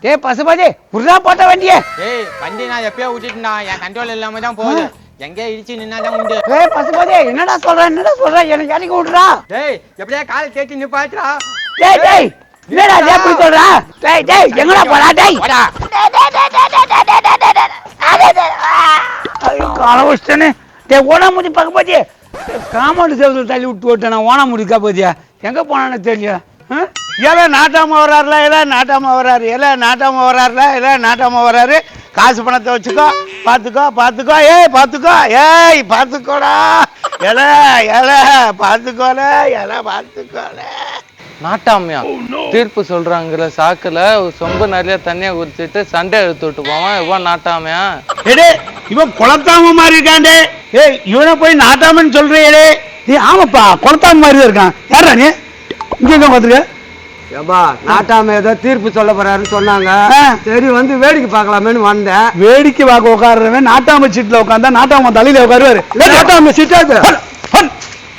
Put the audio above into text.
டேய் பசுபதி புறா போட்ட வண்டியே. ஏய் வண்டி நான் எப்பயோ விட்டுட்டேன்டா, என் கண்ட்ரோல் இல்லாம தான் போகுது. எங்கே இடிச்சு நின்னாதான் உண்டு. டேய் பசுபதி என்னடா சொல்ற எனக்கு இறக்கி விடுறா. டேய் எப்படியா காலை தேய்ச்சி நிப்பாட்டுறா. டேய் டேய் என்னடா எப்படி சொல்ற? டேய் டேய் எங்கடா போடா டேய். ஐயோ காலவஸ்தனே. டேய் ஓனாமுடி பக்கபாதி காமௌண்ட் சேவல் தள்ளி விட்டு ஓட்டனா ஓனாமுடி காப்பாதியா எங்க போனானே தெரியல. எல்லாம் நாட்டாம வர்றாருல, எல்லாம் நாட்டாம வர்றாரு, எல்லாம் நாட்டாம வர்றாருல, எல்லாம் நாட்டாம வர்றாரு. காசு பணத்தை வச்சுக்கோ, பாத்துக்கோ ஏய் பாத்துக்கோ ஏய் பாத்துக்கோடா எல எல பாத்துக்கோல எல பாத்துக்கோல. நாட்டாமையா தீர்ப்பு சொல்றாங்கல்ல சாக்குல சொம்ப நிறைய தண்ணியை குடிச்சிட்டு சண்டை எடுத்து விட்டு போவான். இவன் நாட்டாமையா? ஏடே இவன் குளத்தாம மாதிரி இருக்காண்டே. ஏய் இவனை போய் நாட்டாமன்னு சொல்றியே? நீ ஆமாப்பா குளத்தாம மாதிரி தான் இருக்கான். யாரா நீ இங்க வந்துருக்க? ஏப்பா நாட்டாம ஏதோ தீர்ப்பு சொல்ல போறாருன்னு சொன்னாங்க. சரி வந்து வேடிக்கை பார்க்கலாமேன்னு வந்தேன். வேடிக்கை பார்க்க உட்காடுறவன் நாட்டாம சீட்ல உட்காந்தா நாட்டாம தலையில உட்காருவாரு. நாட்டாம சீட்டா